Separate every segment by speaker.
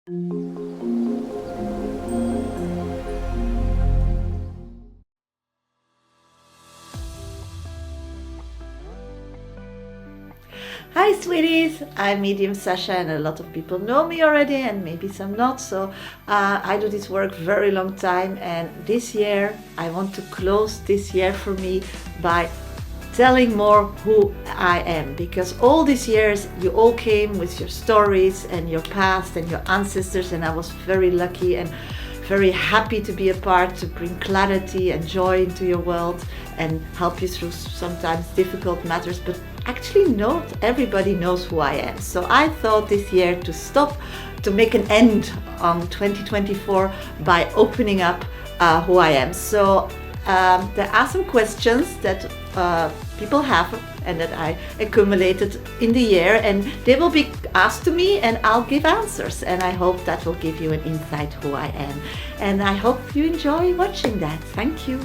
Speaker 1: Hi sweeties, I'm Medium Sasha and a lot of people know me already and maybe some not. So I do this work very long time, and this year I want to close this year for me by telling more who I am, because all these years you all came with your stories and your past and your ancestors, and I was very lucky and very happy to be a part to bring clarity and joy into your world and help you through sometimes difficult matters. But actually not everybody knows who I am. So I thought this year to stop, to make an end on 2024 by opening up who I am. So there are some questions that people have and that I accumulated in the year, and they will be asked to me and I'll give answers, and I hope that will give you an insight who I am, and I hope you enjoy watching that. Thank you.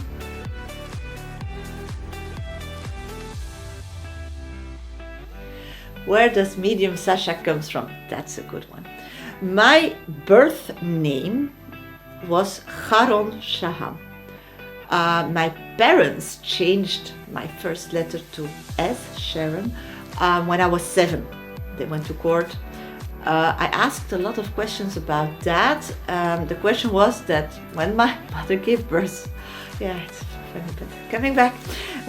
Speaker 1: Where does Medium Sasha comes from? That's a good one. My birth name was Sharon Shaham. My parents changed my first letter to S, Sharon, when I was 7. They went to court. I asked a lot of questions about that. The question was that when my mother gave birth, it's funny, but coming back,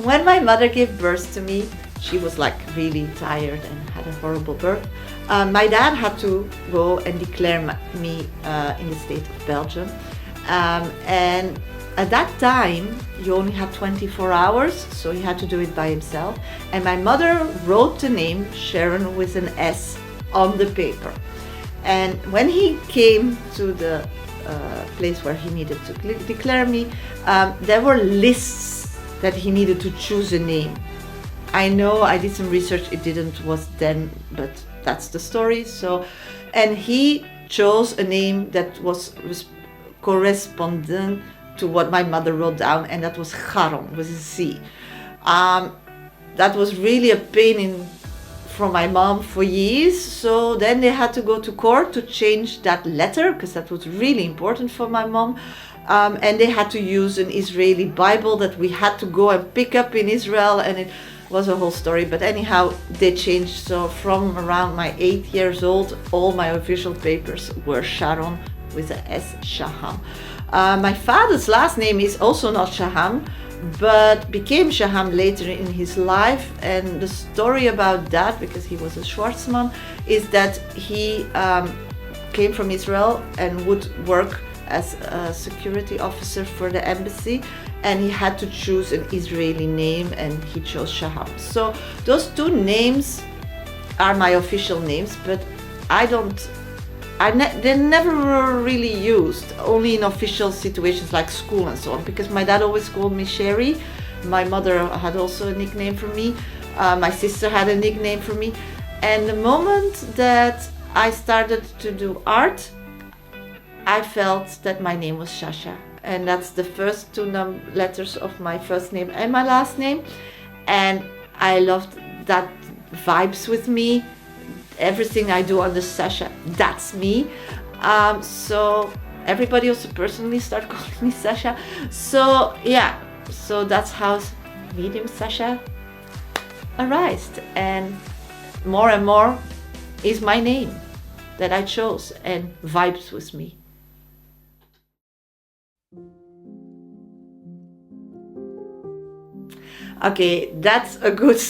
Speaker 1: when my mother gave birth to me, she was like really tired and had a horrible birth. My dad had to go and declare me in the state of Belgium, and at that time, you only had 24 hours, so he had to do it by himself. And my mother wrote the name Sharon with an S on the paper. And when he came to the place where he needed to declare me, there were lists that he needed to choose a name. I know I did some research, it was then, but that's the story. So, and he chose a name that was correspondent to what my mother wrote down, and that was Sharon with a Z. That was really a pain from my mom for years. So then they had to go to court to change that letter, because that was really important for my mom. And they had to use an Israeli Bible that we had to go and pick up in Israel, and it was a whole story. But anyhow, they changed. So from around my 8 years old, all my official papers were Sharon with a S, Shaham. My father's last name is also not Shaham, but became Shaham later in his life. And the story about that, because he was a Schwarzman, is that he came from Israel and would work as a security officer for the embassy, and he had to choose an Israeli name, and he chose Shaham. So those two names are my official names, but they never were really used, only in official situations like school and so on, because my dad always called me Sherry. My mother had also a nickname for me. My sister had a nickname for me. And the moment that I started to do art, I felt that my name was Shasha. And that's the first two letters of my first name and my last name. And I loved that vibes with me. Everything I do under Sasha, that's me. So everybody also personally started calling me Sasha. So so that's how Medium Sasha arose. And more is my name that I chose and vibes with me. Okay, that's a good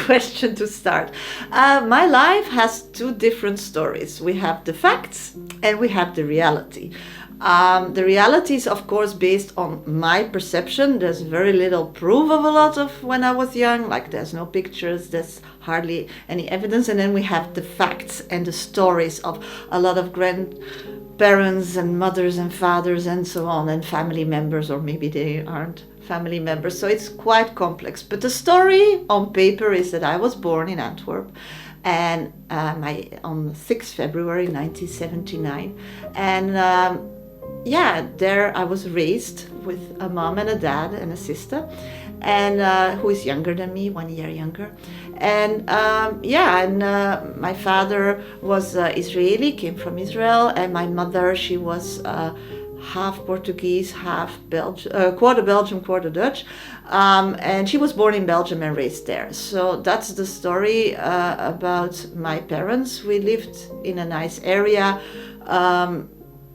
Speaker 1: question to start. My life has two different stories. We have the facts and we have the reality. The reality is, of course, based on my perception. There's very little proof of a lot of when I was young, like there's no pictures, there's hardly any evidence. And then we have the facts and the stories of a lot of grandparents and mothers and fathers and so on, and family members, or maybe they aren't family members. So it's quite complex. But the story on paper is that I was born in Antwerp, and on 6th February 1979. And there I was raised with a mom and a dad and a sister. and who is younger than me, 1 year younger. And my father was Israeli, came from Israel, and my mother, she was half Portuguese, half quarter Belgium, quarter Dutch, and she was born in Belgium and raised there. So that's the story about my parents. We lived in a nice area.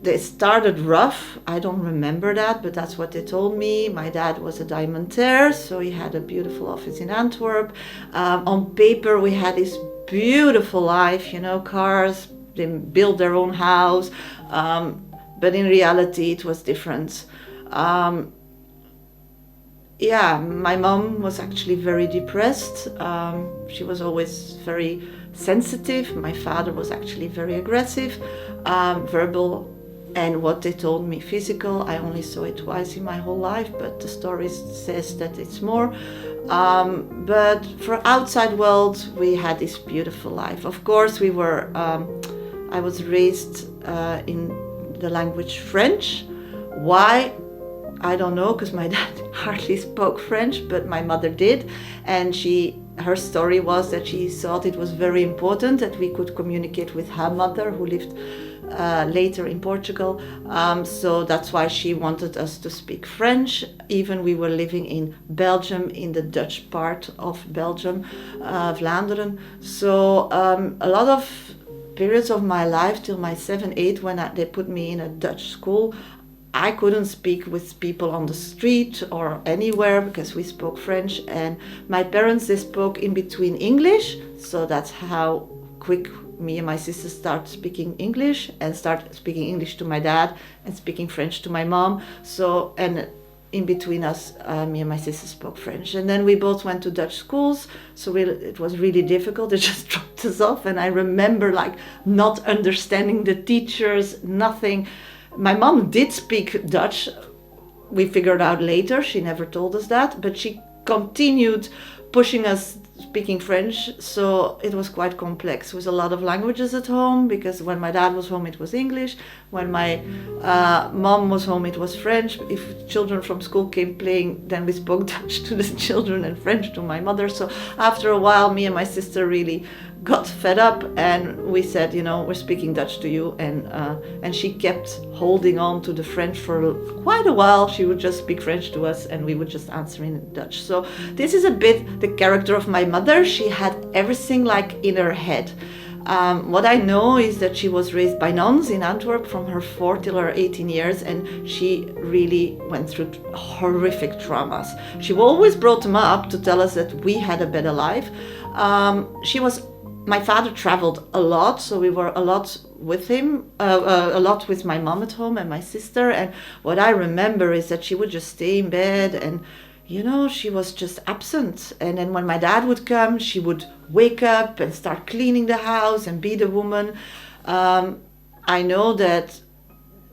Speaker 1: They started rough. I don't remember that, but that's what they told me. My dad was a diamantaire, so he had a beautiful office in Antwerp. On paper, we had this beautiful life, cars, they built their own house, but in reality, it was different. My mom was actually very depressed. She was always very sensitive. My father was actually very aggressive, verbal, and what they told me physical. I only saw it twice in my whole life, but the story says that it's more. But for outside world, we had this beautiful life. Of course, I was raised in the language French. Why? I don't know, because my dad hardly spoke French, but my mother did, and her story was that she thought it was very important that we could communicate with her mother, who lived later in Portugal. So that's why she wanted us to speak French. Even we were living in Belgium, in the Dutch part of Belgium, Vlaanderen. So a lot of periods of my life till my 7, 8, when they put me in a Dutch school, I couldn't speak with people on the street or anywhere because we spoke French, and my parents, they spoke in between English, so that's how quick me and my sister start speaking English, and start speaking English to my dad and speaking French to my mom. So, and in between us, me and my sister spoke French, and then we both went to Dutch schools, so it was really difficult. It just dropped us off, and I remember not understanding the teachers, nothing. My mom did speak Dutch. We figured out later, she never told us that, but she continued pushing us speaking French, so it was quite complex with a lot of languages at home, because when my dad was home it was English, when my mom was home it was French. If children from school came playing, then we spoke Dutch to the children and French to my mother. So after a while, me and my sister really got fed up, and we said, we're speaking Dutch to you, and she kept holding on to the French for quite a while. She would just speak French to us, and we would just answer in Dutch. So this is a bit the character of my mother. She had everything in her head. What I know is that she was raised by nuns in Antwerp from her 4 till her 18 years, and she really went through horrific traumas. She always brought them up to tell us that we had a better life. My father traveled a lot, so we were a lot with him, a lot with my mom at home and my sister. And what I remember is that she would just stay in bed, and she was just absent. And then when my dad would come, she would wake up and start cleaning the house and be the woman. I know that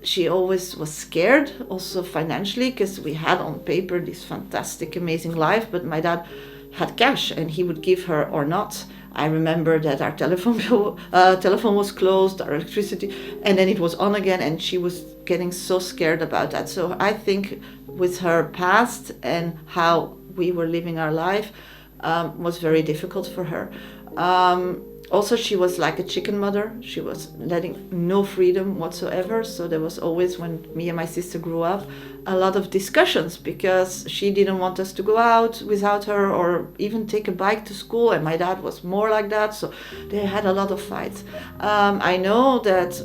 Speaker 1: she always was scared, also financially, because we had on paper this fantastic, amazing life, but my dad had cash and he would give her or not. I remember that our telephone was closed, our electricity, and then it was on again, and she was getting so scared about that. So I think with her past and how we were living our life was very difficult for her. Also, she was like a chicken mother. She was letting no freedom whatsoever. So there was always, when me and my sister grew up, a lot of discussions, because she didn't want us to go out without her or even take a bike to school. And my dad was more like that. So they had a lot of fights. I know that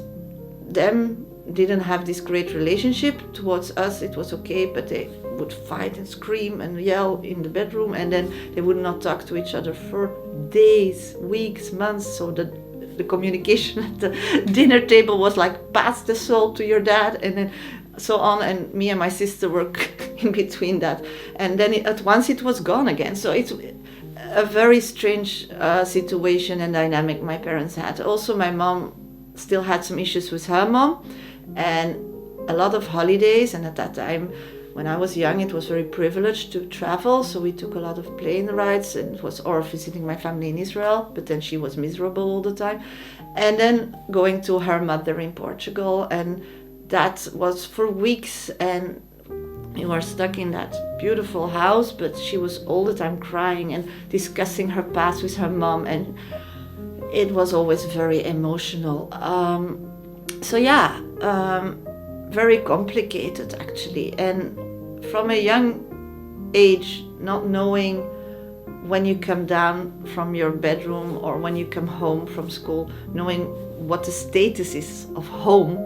Speaker 1: them didn't have this great relationship. Towards us it was okay, but they would fight and scream and yell in the bedroom, and then they would not talk to each other for days, weeks, months. So the communication at the dinner table was like, pass the salt to your dad, and then so on. And me and my sister were in between that, and then at once it was gone again. So it's a very strange situation and dynamic my parents had. Also, my mom still had some issues with her mom, and a lot of holidays. And at that time, when I was young, it was very privileged to travel, so we took a lot of plane rides, and it was or visiting my family in Israel, but then she was miserable all the time, and then going to her mother in Portugal, and that was for weeks. And we were stuck in that beautiful house, but she was all the time crying and discussing her past with her mom, and it was always very emotional. Very complicated actually. And from a young age, not knowing when you come down from your bedroom or when you come home from school, knowing what the status is of home,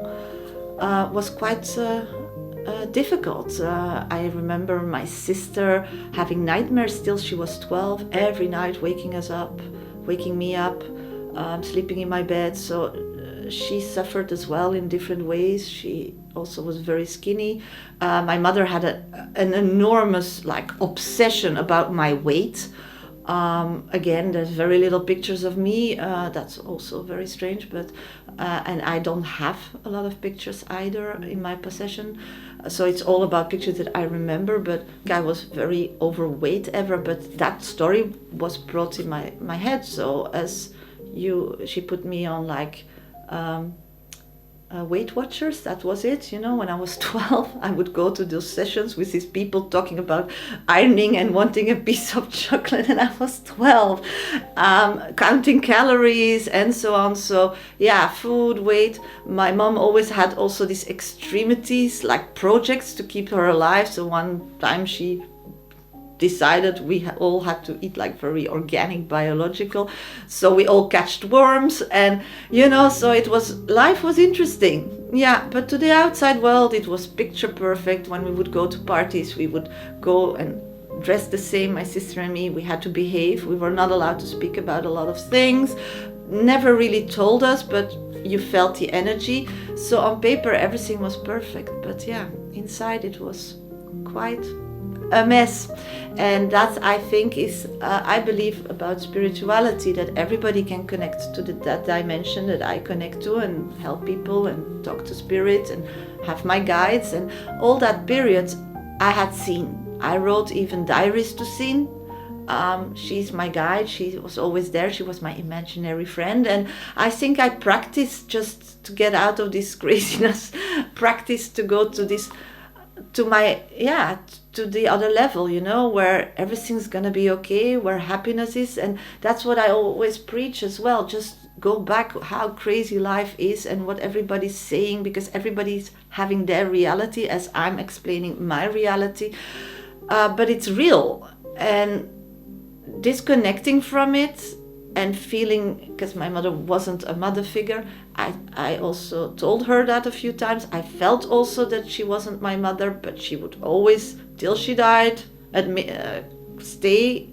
Speaker 1: was quite difficult. I remember my sister having nightmares still. She was 12, every night waking me up, sleeping in my bed. So she suffered as well in different ways. She also was very skinny. My mother had an enormous obsession about my weight. Again, there's very little pictures of me. That's also very strange, but and I don't have a lot of pictures either in my possession. So it's all about pictures that I remember, but I was very overweight ever, but that story was brought in my head. So she put me on Weight Watchers, that was it. When I was 12, I would go to those sessions with these people talking about ironing and wanting a piece of chocolate, and I was 12, counting calories and so on. So yeah, food, weight. My mom always had also these extremities, like projects to keep her alive. So one time she decided we all had to eat very organic, biological, so we all catched worms, and so life was interesting. Yeah, but to the outside world it was picture perfect. When we would go to parties, we would go and dress the same, my sister and me. We had to behave. We were not allowed to speak about a lot of things, never really told us, but you felt the energy. So on paper everything was perfect, but yeah, inside it was quite a mess. And that, I think, is I believe about spirituality, that everybody can connect to that dimension that I connect to, and help people and talk to spirit and have my guides. And all that period I had seen. I wrote even diaries to Seen. She's my guide. She was always there. She was my imaginary friend. And I think I practiced just to get out of this craziness, practiced to go to this, to the other level, where everything's gonna be okay, where happiness is. And that's what I always preach as well. Just go back how crazy life is and what everybody's saying, because everybody's having their reality as I'm explaining my reality. But it's real, and disconnecting from it and feeling, because my mother wasn't a mother figure, I also told her that a few times. I felt also that she wasn't my mother, but she would always, till she died, stay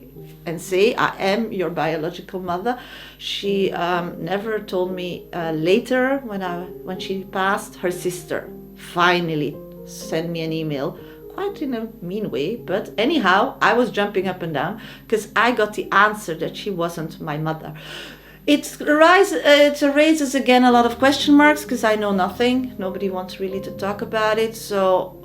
Speaker 1: and say, I am your biological mother. She never told me. Later, when she passed, her sister finally sent me an email, quite in a mean way, but anyhow, I was jumping up and down because I got the answer that she wasn't my mother. It raises again a lot of question marks, because I know nothing. Nobody wants really to talk about it. So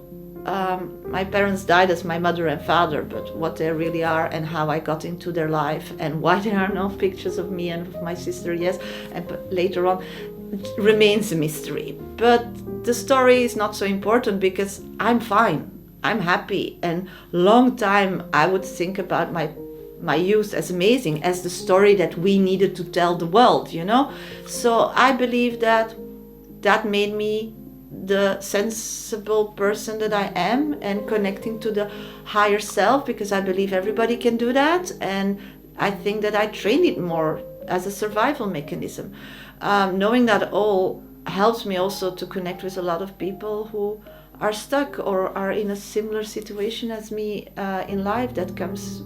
Speaker 1: my parents died as my mother and father, but what they really are and how I got into their life and why there are no pictures of me and of my sister, yes, but later on, remains a mystery. But the story is not so important, because I'm fine. I'm happy, and long time I would think about my youth as amazing, as the story that we needed to tell the world, So I believe that made me the sensible person that I am, and connecting to the higher self, because I believe everybody can do that, and I think that I trained it more as a survival mechanism. Knowing that all helps me also to connect with a lot of people who are stuck or are in a similar situation as me in life, that comes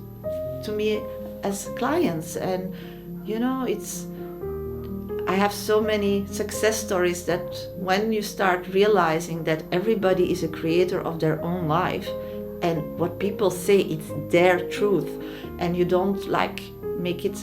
Speaker 1: to me as clients. And I have so many success stories that when you start realizing that everybody is a creator of their own life, and what people say, it's their truth, and you don't make it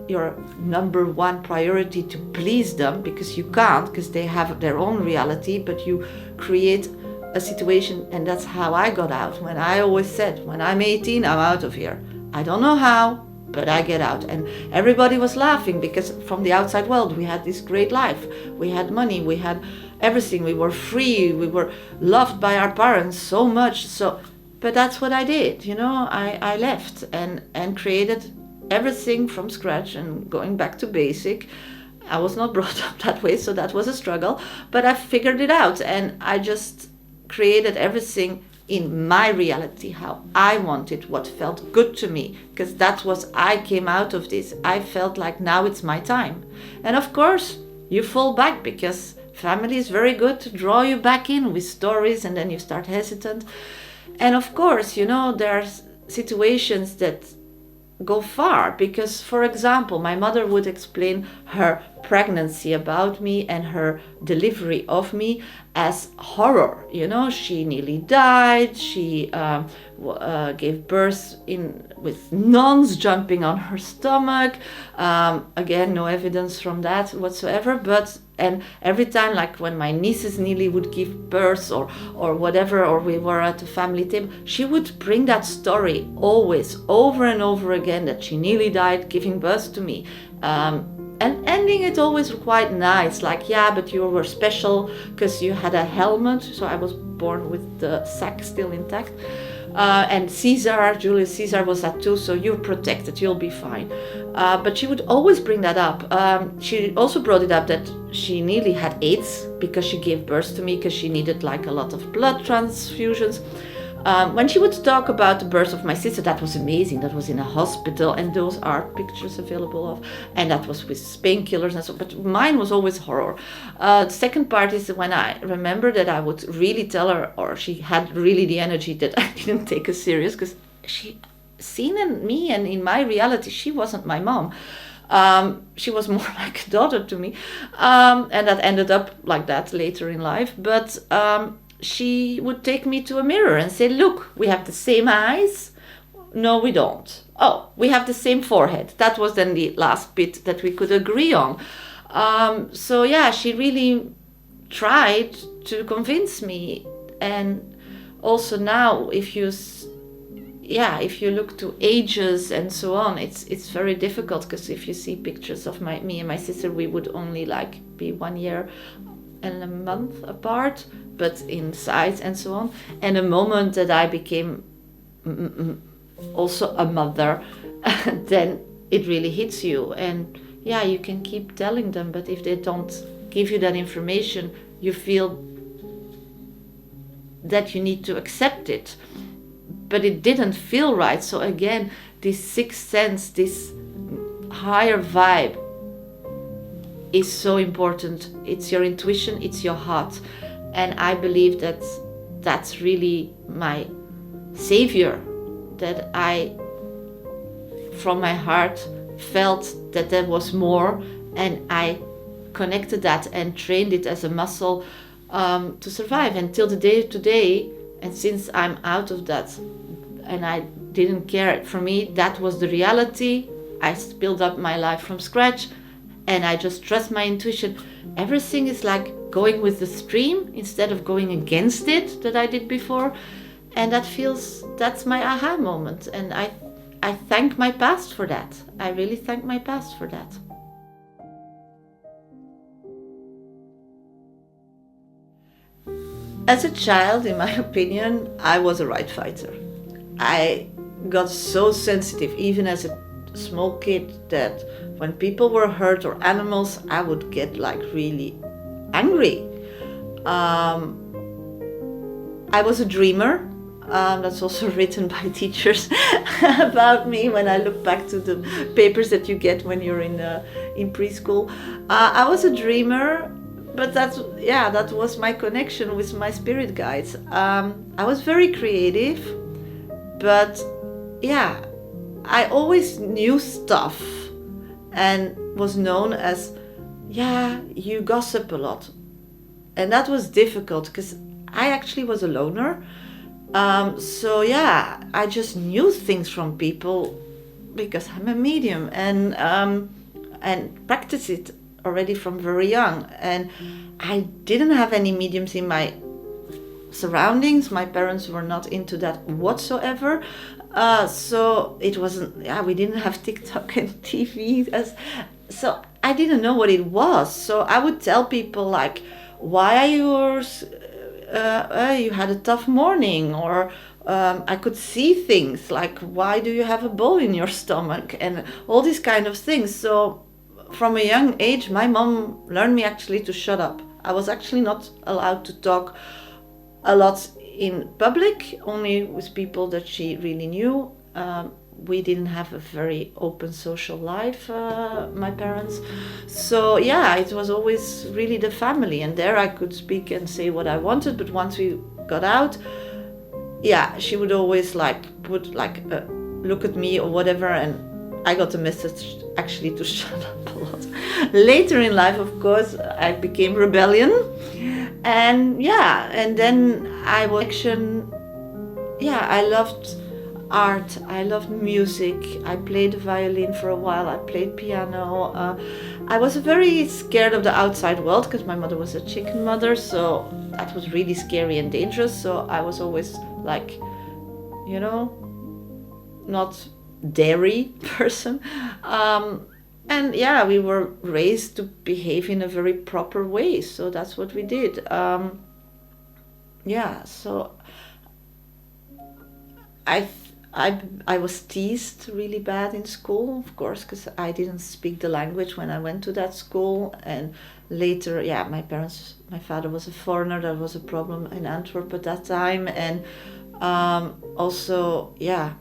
Speaker 1: your number one priority to please them, because you can't, because they have their own reality, but you create a situation. And that's how I got out. When I always said, when I'm 18, I'm out of here. I don't know how, but I get out. And everybody was laughing, because from the outside world, we had this great life. We had money, we had everything. We were free, we were loved by our parents so much. So But that's what I did, I left and created everything from scratch and going back to basic. I was not brought up that way, so that was a struggle, but I figured it out, and I just created everything in my reality, how I wanted, what felt good to me, because that was, I came out of this. I felt like now it's my time. And of course, you fall back because family is very good to draw you back in with stories, and then you start hesitant. And of course, there are situations that go far, because, for example, my mother would explain her pregnancy about me and her delivery of me as horror. She nearly died. She gave birth with nuns jumping on her stomach. Again, no evidence from that whatsoever, and every time, like when my nieces nearly would give birth or whatever, or we were at a family table, she would bring that story always over and over again, that she nearly died giving birth to me. And ending it always quite nice, like, yeah, but you were special because you had a helmet. So I was born with the sac still intact. And Julius Caesar was that too, so you're protected, you'll be fine. But she would always bring that up. She also brought it up that she nearly had AIDS because she gave birth to me, because she needed like a lot of blood transfusions. When she would talk about the birth of my sister, that was amazing. That was in a hospital, and those are pictures available of, and that was with painkillers and so. But mine was always horror. The second part is when I remember that I would really tell her, or she had really the energy that I didn't take her serious, because she seen in me and in my reality, she wasn't my mom. She was more like a daughter to me, and that ended up like that later in life. But she would take me to a mirror and say, look, we have the same eyes. No, we don't. Oh, we have the same forehead. That was then the last bit that we could agree on. So yeah, she really tried to convince me. And also now, if you look to ages and so on, it's very difficult, because if you see pictures of me and my sister, we would only like be 1 year and a month apart, but in size and so on. And the moment that I became also a mother, then it really hits you. And yeah, you can keep telling them, but if they don't give you that information, you feel that you need to accept it. But it didn't feel right. So again, this sixth sense, this higher vibe is so important. It's your intuition, it's your heart. And I believe that that's really my savior, that I, from my heart, felt that there was more, and I connected that and trained it as a muscle to survive until the day of today. And since I'm out of that, and I didn't care, for me that was the reality. I built up my life from scratch, and I just trust my intuition. Everything is like going with the stream instead of going against it, that I did before. And that's my aha moment. And I thank my past for that. I really thank my past for that. As a child, in my opinion, I was a right fighter. I got so sensitive, even as a small kid, that when people were hurt or animals, I would get like really angry. I was a dreamer. That's also written by teachers about me when I look back to the papers that you get when you're in preschool. I was a dreamer, but that was my connection with my spirit guides. I was very creative, but yeah, I always knew stuff and was known as, yeah, you gossip a lot. And that was difficult because I actually was a loner. So yeah, I just knew things from people because I'm a medium and practice it already from very young. And I didn't have any mediums in my surroundings. My parents were not into that whatsoever. So it wasn't, we didn't have TikTok and TV. So I didn't know what it was. So I would tell people like, why are you had a tough morning, or I could see things like, why do you have a ball in your stomach, and all these kind of things. So from a young age, my mom learned me actually to shut up. I was actually not allowed to talk a lot in public, only with people that she really knew. We didn't have a very open social life, my parents. So yeah, it was always really the family, and there I could speak and say what I wanted. But once we got out, yeah, she would always put look at me or whatever, and I got the message actually to shut up a lot. Later in life, of course, I became rebellion, and yeah, and then I was action. Yeah, I loved art, I loved music. I played the violin for a while, I played piano. I was very scared of the outside world because my mother was a chicken mother, so that was really scary and dangerous. So I was always not dairy person. And yeah, we were raised to behave in a very proper way, so that's what we did. So I was teased really bad in school, of course, because I didn't speak the language when I went to that school. And later, yeah, my father was a foreigner. That was a problem in Antwerp at that time. And also, yeah,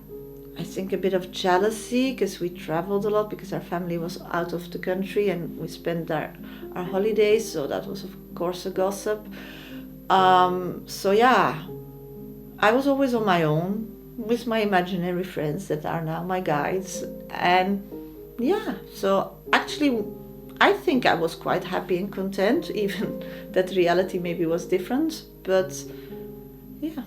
Speaker 1: I think a bit of jealousy, because we traveled a lot, because our family was out of the country and we spent our holidays. So that was, of course, a gossip. So yeah, I was always on my own with my imaginary friends that are now my guides. And yeah, so actually I think I was quite happy and content, even that reality maybe was different. But yeah,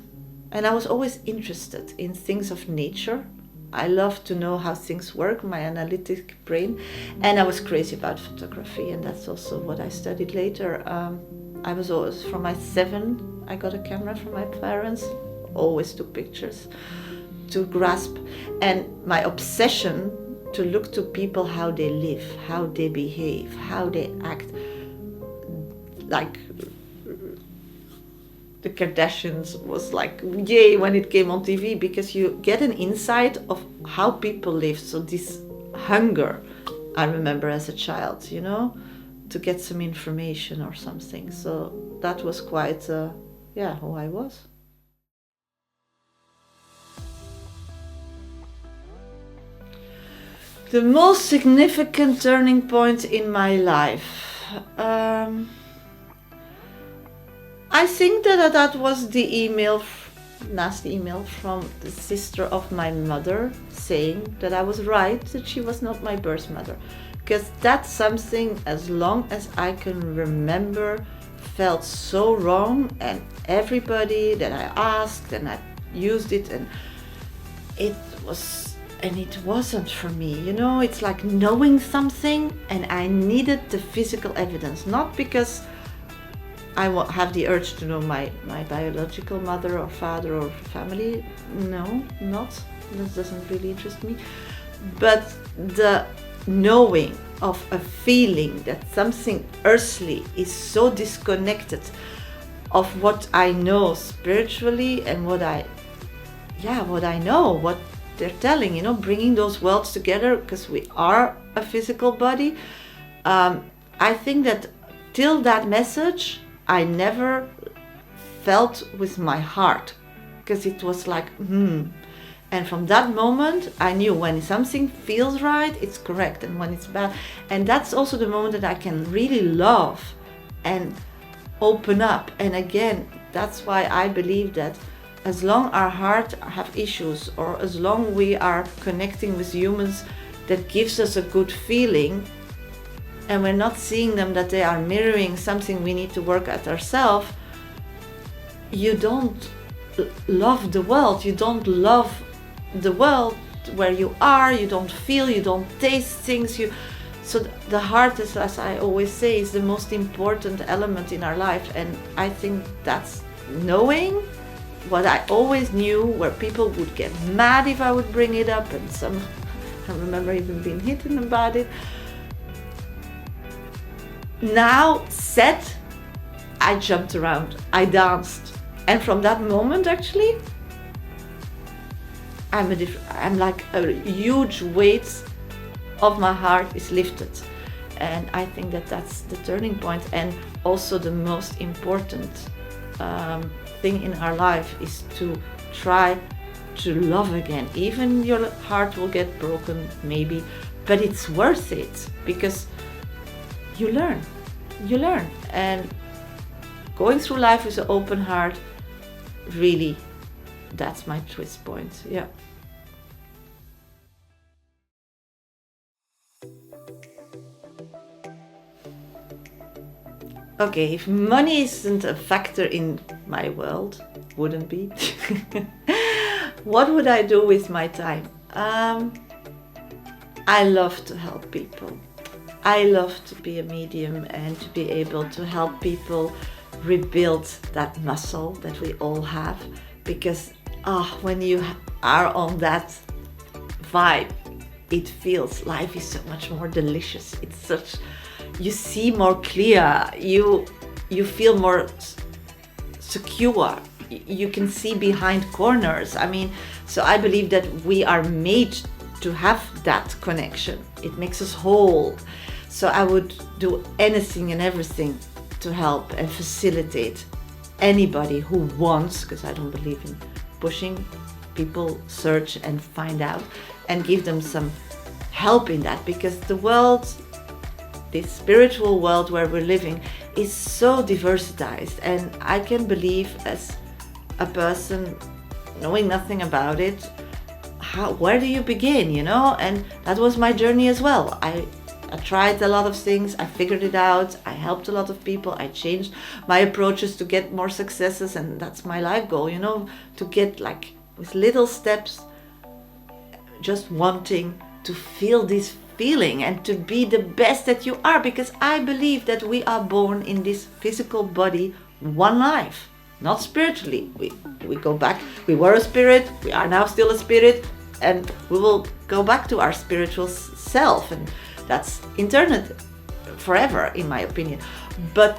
Speaker 1: and I was always interested in things of nature. I love to know how things work, my analytic brain. And I was crazy about photography, and that's also what I studied later. I was always, from my 7, I got a camera from my parents, always took pictures to grasp. And my obsession to look to people, how they live, how they behave, how they act, like the Kardashians was like yay when it came on TV, because you get an insight of how people live. So this hunger, I remember as a child, to get some information or something. So that was quite who I was. The most significant turning point in my life. I think that was the nasty email from the sister of my mother saying that I was right, that she was not my birth mother. Because that's something, as long as I can remember, felt so wrong, and everybody that I asked and I used it, and it wasn't for me. It's like knowing something, and I needed the physical evidence, not because I have the urge to know my biological mother or father or family. No, not. That doesn't really interest me. But the knowing of a feeling that something earthly is so disconnected of what I know spiritually and what I know, what they're telling, bringing those worlds together, because we are a physical body. I think that till that message, I never felt with my heart, because it was like, And from that moment, I knew when something feels right, it's correct, and when it's bad. And that's also the moment that I can really love and open up. And again, that's why I believe that as long our heart have issues, or as long we are connecting with humans that gives us a good feeling, and we're not seeing them that they are mirroring something we need to work at ourselves, you don't love the world. You don't love the world where you are. You don't feel, you don't taste things. So the heart is, as I always say, is the most important element in our life. And I think that's knowing what I always knew, where people would get mad if I would bring it up, and I remember even being hidden about it. Now said, I jumped around, I danced, and from that moment, actually, I'm like a huge weight of my heart is lifted. And I think that that's the turning point, and also the most important thing in our life is to try to love again. Even your heart will get broken maybe, but it's worth it, because you learn. And going through life with an open heart, really, that's my twist point. Yeah. Okay, if money isn't a factor in my world, wouldn't be, what would I do with my time? I love to help people. I love to be a medium and to be able to help people rebuild that muscle that we all have, because when you are on that vibe, it feels life is so much more delicious. It's such, you see more clear, you feel more secure, you can see behind corners. I mean, so I believe that we are made to have that connection. It makes us whole. So I would do anything and everything to help and facilitate anybody who wants, because I don't believe in pushing. People search and find out and give them some help in that, because the world, this spiritual world where we're living, is so diversified. And I can believe, as a person knowing nothing about it, where do you begin, you know? And that was my journey as well. I tried a lot of things, I figured it out, I helped a lot of people, I changed my approaches to get more successes, and that's my life goal, you know, to get, like, with little steps, just wanting to feel this feeling and to be the best that you are, because I believe that we are born in this physical body one life, not spiritually. We go back, we were a spirit, we are now still a spirit, and we will go back to our spiritual self, and that's eternal, forever, in my opinion. But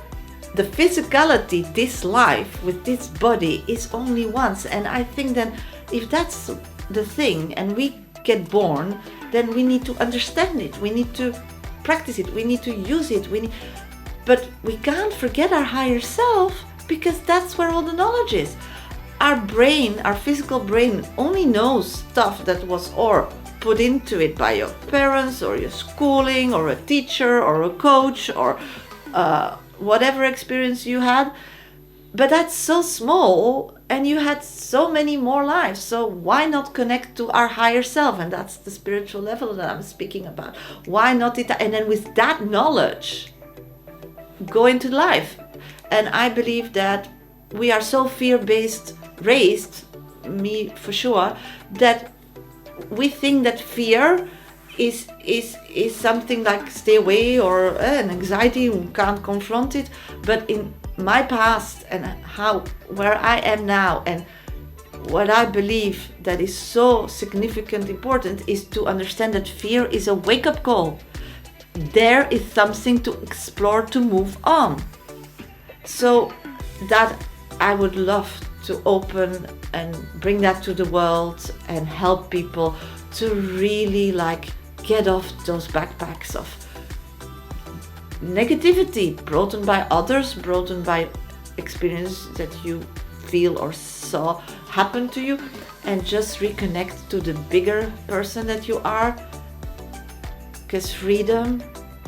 Speaker 1: the physicality, this life with this body, is only once. And I think that if that's the thing and we get born, then we need to understand it, we need to practice it, we need to use it, but we can't forget our higher self, because that's where all the knowledge is. Our brain, our physical brain, only knows stuff that was put into it by your parents or your schooling or a teacher or a coach or whatever experience you had. But that's so small, and you had so many more lives. So why not connect to our higher self? And that's the spiritual level that I'm speaking about. Why not it? And then with that knowledge, go into life. And I believe that we are so fear-based raised, me for sure, that we think that fear is something like stay away, or an anxiety, we can't confront it. But in my past and where I am now, and what I believe that is so significant, important, is to understand that fear is a wake-up call. There is something to explore, to move on. So that I would love to open and bring that to the world and help people to really, like, get off those backpacks of negativity brought on by others, brought on by experience that you feel or saw happen to you, and just reconnect to the bigger person that you are. Because freedom,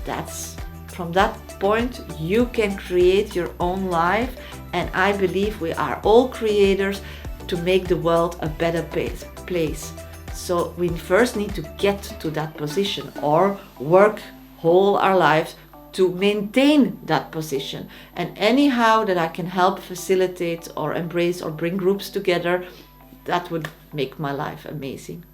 Speaker 1: that's from that point you can create your own life. And I believe we are all creators to make the world a better place. So we first need to get to that position, or work whole our lives to maintain that position. And anyhow that I can help facilitate or embrace or bring groups together, that would make my life amazing.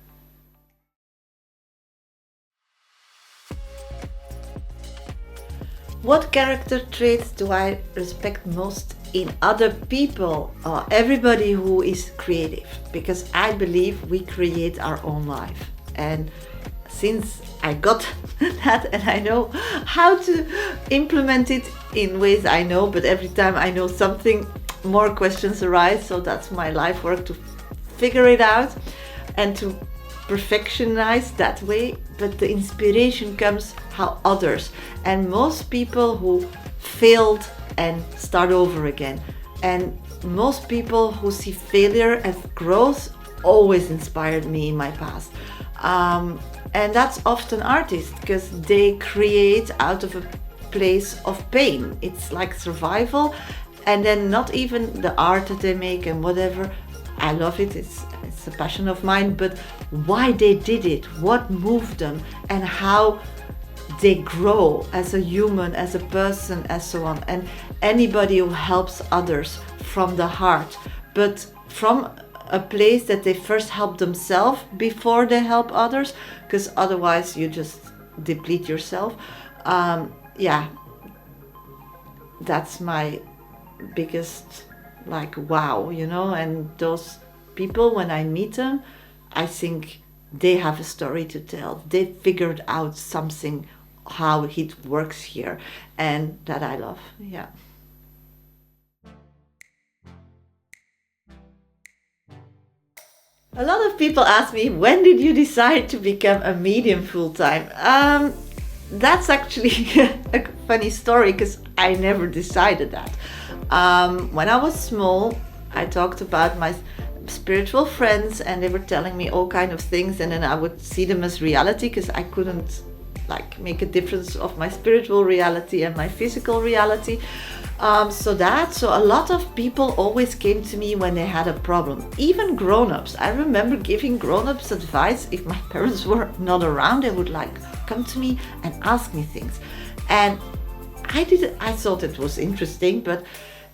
Speaker 1: What character traits do I respect most in other people? Everybody who is creative, because I believe we create our own life. And since I got that, and I know how to implement it in ways I know, but every time I know something, more questions arise. So that's my life work, to figure it out. and to perfectionize that way, but the inspiration comes how others, and most people who failed and start over again, and most people who see failure as growth always inspired me in my past. And that's often artists, because they create out of a place of pain. It's like survival, and then not even the art that they make and whatever. I love it, it's a passion of mine, but why they did it, what moved them, and how they grow as a human, as a person, and so on. And anybody who helps others from the heart, but from a place that they first help themselves before they help others, because otherwise you just deplete yourself. That's my biggest wow, and those people, when I meet them, I think they have a story to tell. They figured out something, how it works here, and that I love. Yeah. A lot of people ask me, when did you decide to become a medium full-time? That's actually a funny story, because I never decided that. When I was small, I talked about my spiritual friends, and they were telling me all kind of things, and then I would see them as reality, because I couldn't make a difference of my spiritual reality and my physical reality. So a lot of people always came to me when they had a problem, even grown-ups. I remember giving grown-ups advice. If my parents were not around, they would come to me and ask me things, and I thought it was interesting,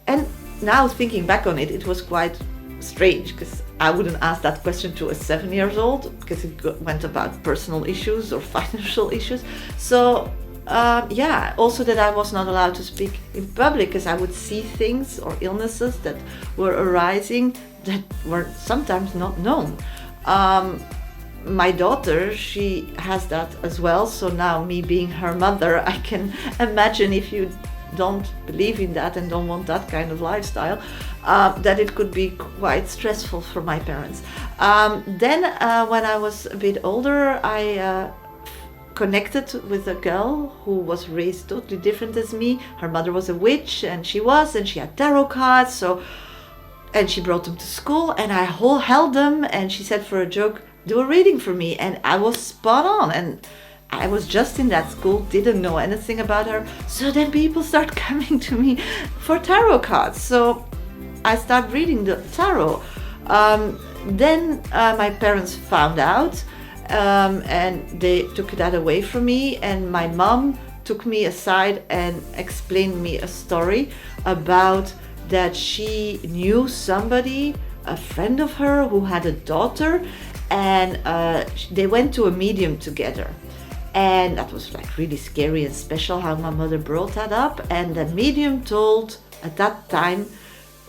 Speaker 1: and now thinking back on it, it was quite strange, because I wouldn't ask that question to a 7-year-old, because it went about personal issues or financial issues. So also that I was not allowed to speak in public, because I would see things or illnesses that were arising that were sometimes not known. My daughter, she has that as well, so now me being her mother, I can imagine, if you don't believe in that and don't want that kind of lifestyle, that it could be quite stressful for my parents. Then when I was a bit older, I connected with a girl who was raised totally different as me. Her mother was a witch, and she had tarot cards, and she brought them to school, and I held them, and she said for a joke, do a reading for me, and I was spot on. And I was just in that school, didn't know anything about her. So then people start coming to me for tarot cards. So I start reading the tarot. Then my parents found out, and they took that away from me. And my mom took me aside and explained me a story about that she knew somebody, a friend of her, who had a daughter, and they went to a medium together. And that was really scary and special how my mother brought that up. And the medium told at that time,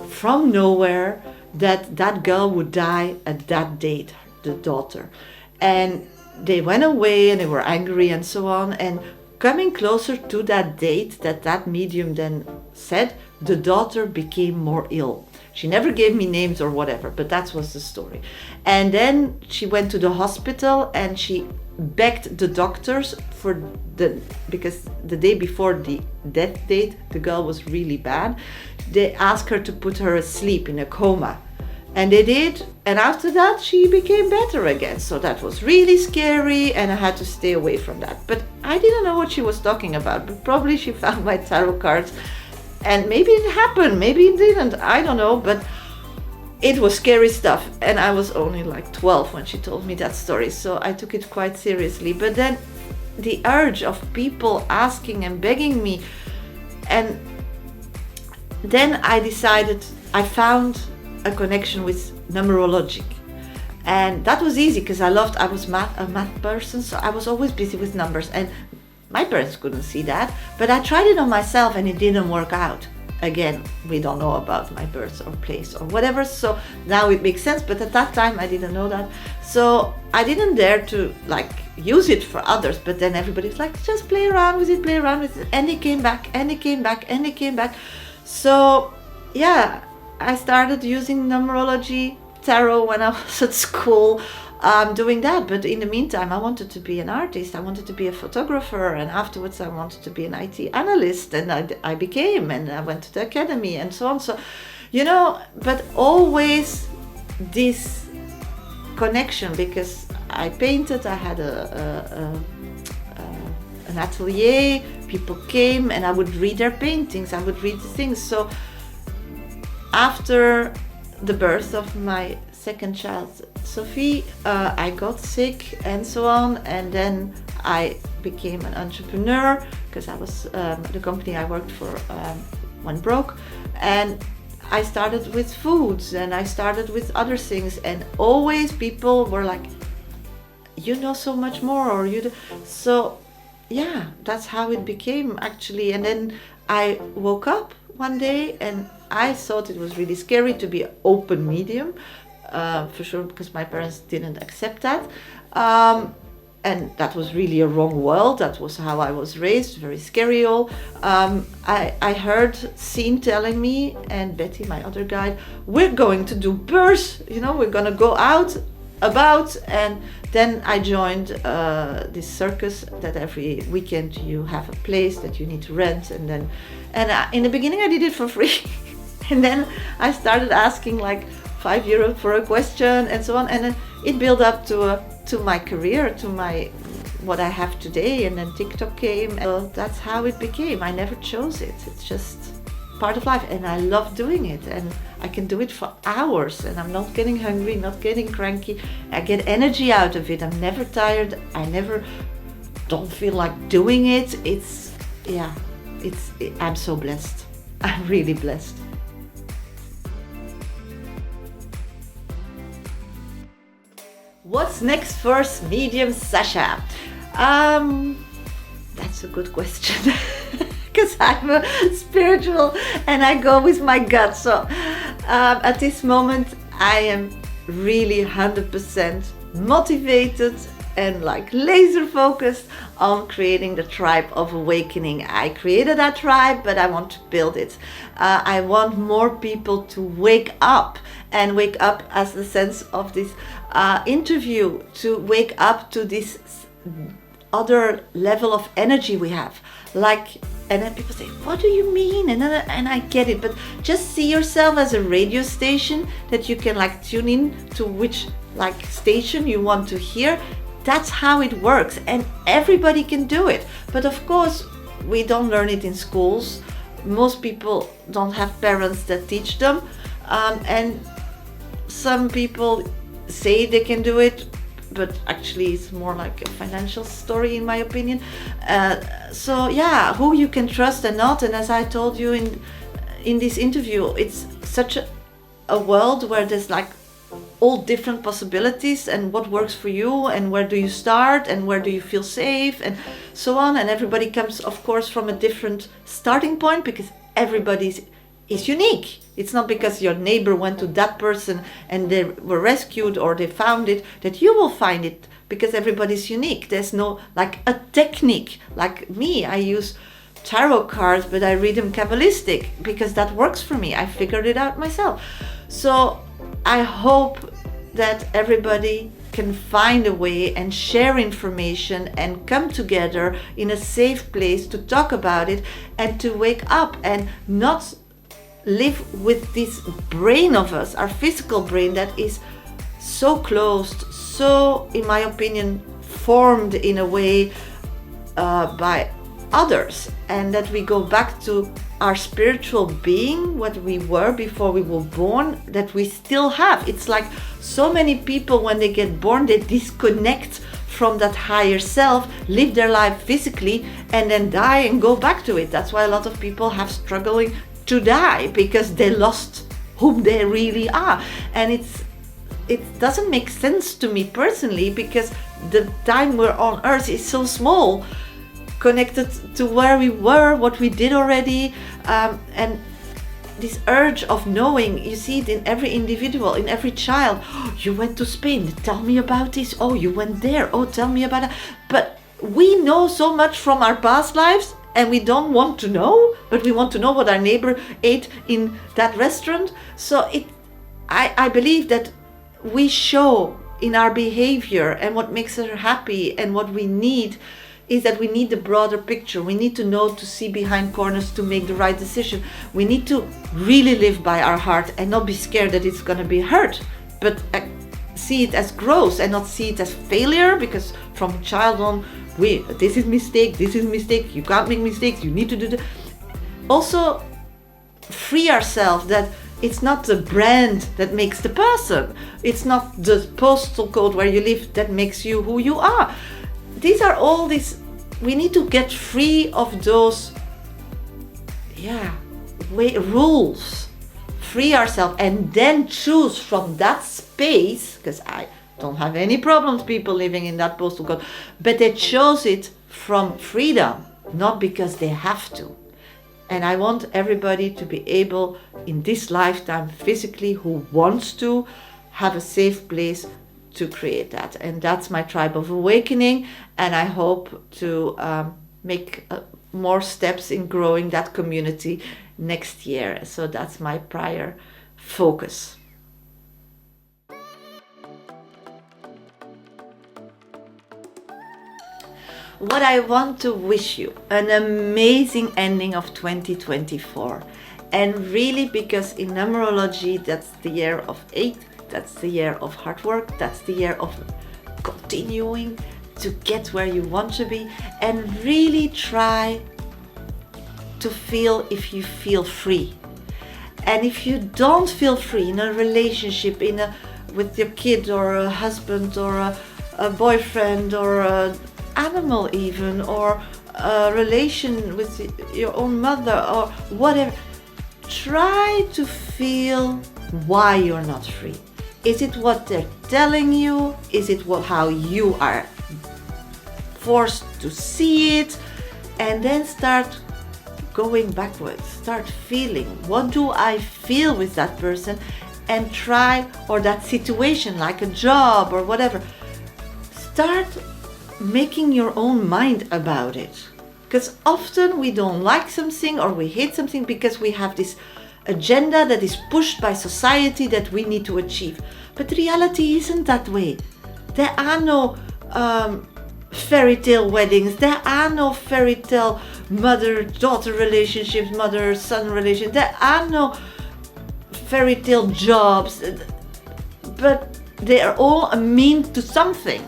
Speaker 1: from nowhere, that girl would die at that date, the daughter. And they went away, and they were angry and so on. And coming closer to that date that medium then said, the daughter became more ill. She never gave me names or whatever, but that was the story. And then she went to the hospital, and she begged the doctors because the day before the death date, the girl was really bad. They asked her to put her asleep in a coma, and they did. And after that, she became better again. So that was really scary, and I had to stay away from that. But I didn't know what she was talking about. But probably she found my tarot cards, and maybe it happened, maybe it didn't. I don't know, but it was scary stuff, and I was only 12 when she told me that story, so I took it quite seriously. But then the urge of people asking and begging me, and then I found a connection with numerology, and that was easy, because I was a math person, so I was always busy with numbers, and my parents couldn't see that, but I tried it on myself, and it didn't work out. Again, we don't know about my birth or place or whatever, so now it makes sense, but at that time I didn't know that. So I didn't dare to use it for others, but then everybody's just play around with it, and it came back. So yeah, I started using numerology, tarot when I was at school. doing that. But in the meantime, I wanted to be an artist. I wanted to be a photographer, and afterwards I wanted to be an IT analyst, and I became, and I went to the academy and so on. So, but always this connection, because I painted, I had an atelier, people came and I would read their paintings, I would read the things. So after the birth of my second child, Sophie, I got sick and so on, and then I became an entrepreneur, because I was the company I worked for went broke, and I started with foods and I started with other things, and always people were like, you know so much more, or so yeah, that's how it became actually. And then I woke up one day and I thought it was really scary to be an open medium, for sure, because my parents didn't accept that, and that was really a wrong world. That was how I was raised, very scary all. I heard Scene telling me, and Betty, my other guide, we're going to do births, we're gonna go out about. And then I joined this circus that every weekend you have a place that you need to rent, and in the beginning I did it for free and then I started asking like €5 for a question and so on, and then it built up to my career, to my what I have today. And then TikTok came, and that's how it became. I never chose it, it's just part of life, and I love doing it, and I can do it for hours, and I'm not getting hungry, not getting cranky. I get energy out of it. I'm never tired. I never don't feel like doing it. I'm so blessed. I'm really blessed. What's next for medium Shasha? That's a good question. Because I'm a spiritual and I go with my gut. So at this moment I am really 100% motivated and like laser focused on creating the tribe of awakening. I created that tribe, but I want to build it. I want more people to wake up, and wake up as the sense of this interview, to wake up to this other level of energy we have. And then people say, what do you mean? And I get it, but just see yourself as a radio station that you can tune in to which station you want to hear. That's how it works, and everybody can do it. But of course, we don't learn it in schools. Most people don't have parents that teach them, and some people say they can do it, but actually it's more like a financial story in my opinion. So yeah, who you can trust and not. And as I told you in this interview, it's such a world where there's all different possibilities, and what works for you, and where do you start, and where do you feel safe, and so on. And everybody comes, of course, from a different starting point, because everybody is unique. It's not because your neighbor went to that person and they were rescued or they found it that you will find it, because everybody's unique. There's no a technique. Like me, I use tarot cards, but I read them Kabbalistic because that works for me. I figured it out myself. So I hope that everybody can find a way and share information and come together in a safe place to talk about it and to wake up, and not live with this brain of us, our physical brain, that is so closed, so, in my opinion, formed in a way by others, and that we go back to our spiritual being, what we were before we were born, that we still have. It's like so many people, when they get born, they disconnect from that higher self, live their life physically, and then die and go back to it. That's why a lot of people have struggling to die, because they lost whom they really are. And it doesn't make sense to me personally, because the time we're on earth is so small connected to where we were, what we did already, and this urge of knowing, you see it in every individual, in every child. Oh, you went to Spain, tell me about this. Oh, you went there, oh, tell me about that. But we know so much from our past lives, and we don't want to know, but we want to know what our neighbor ate in that restaurant. So I believe that we show in our behavior and what makes us happy, and what we need is that we need the broader picture. We need to know to see behind corners to make the right decision. We need to really live by our heart and not be scared that it's going to be hurt, but see it as growth and not see it as failure, because from child on, this is mistake, you can't make mistakes, you need to do that. Also free ourselves that it's not the brand that makes the person, it's not the postal code where you live that makes you who you are. These are all these, we need to get free of those rules, free ourselves, and then choose from that space, because I don't have any problems people living in that postal code, but they chose it from freedom, not because they have to. And I want everybody to be able in this lifetime physically, who wants to, have a safe place to create that. And that's my tribe of awakening, and I hope to make more steps in growing that community next year. So that's my prior focus. What I want to wish you, an amazing ending of 2024. And really, because in numerology, that's the year of 8, that's the year of hard work, that's the year of continuing to get where you want to be, and really try to feel if you feel free. And if you don't feel free in a relationship, with your kid or a husband or a boyfriend or an animal even, or a relation with your own mother or whatever, try to feel why you're not free. Is it what they're telling you? Is it how you are forced to see it? And then start going backwards, start feeling, what do I feel with that person, and try, or that situation, like a job or whatever, start making your own mind about it. Because often we don't like something or we hate something because we have this agenda that is pushed by society that we need to achieve. But reality isn't that way. There are no fairy tale weddings, there are no fairy tale mother-daughter relationships, mother-son relationships, there are no fairy tale jobs, but they are all a mean to something.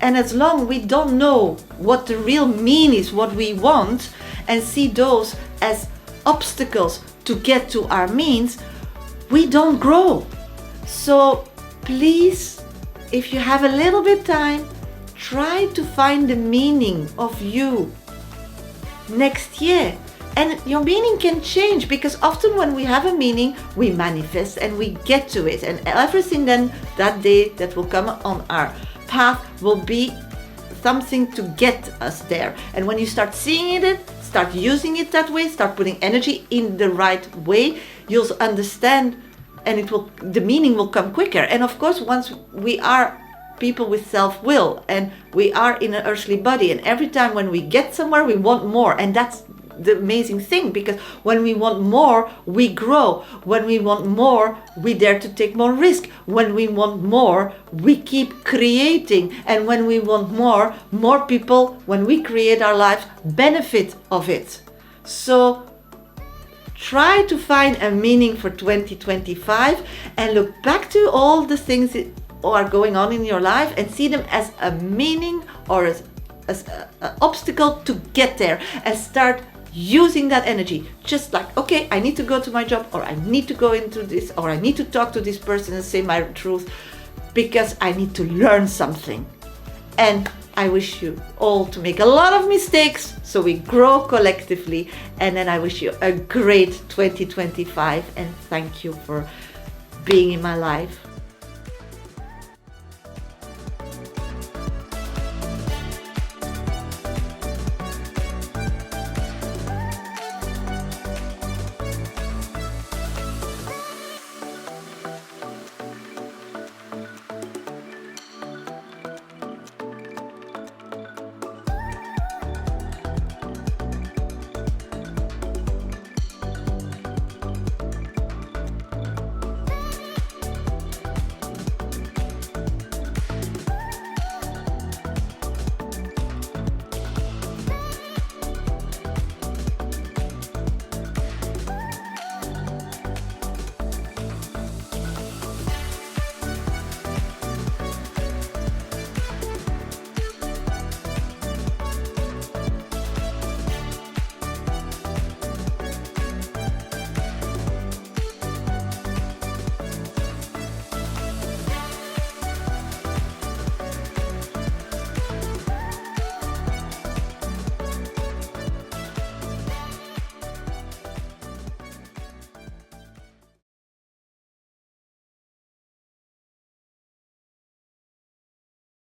Speaker 1: And as long we don't know what the real mean is, what we want, and see those as obstacles to get to our means, we don't grow. So please, if you have a little bit time, try to find the meaning of you next year. And your meaning can change, because often when we have a meaning, we manifest and we get to it. And everything then that day that will come on our path will be something to get us there. And when you start seeing it, start using it that way, start putting energy in the right way, you'll understand, and the meaning will come quicker. And of course, once we are people with self-will and we are in an earthly body, and every time when we get somewhere, we want more. And that's the amazing thing, because when we want more, we grow. When we want more, we dare to take more risk. When we want more, we keep creating. And when we want more people, when we create our lives, benefit of it. So try to find a meaning for 2025 and look back to all the things that are going on in your life and see them as a meaning or as an obstacle to get there, and start using that energy. Just like, okay, I need to go to my job, or I need to go into this, or I need to talk to this person and say my truth because I need to learn something. And I wish you all to make a lot of mistakes so we grow collectively. And then I wish you a great 2025, and thank you for being in my life.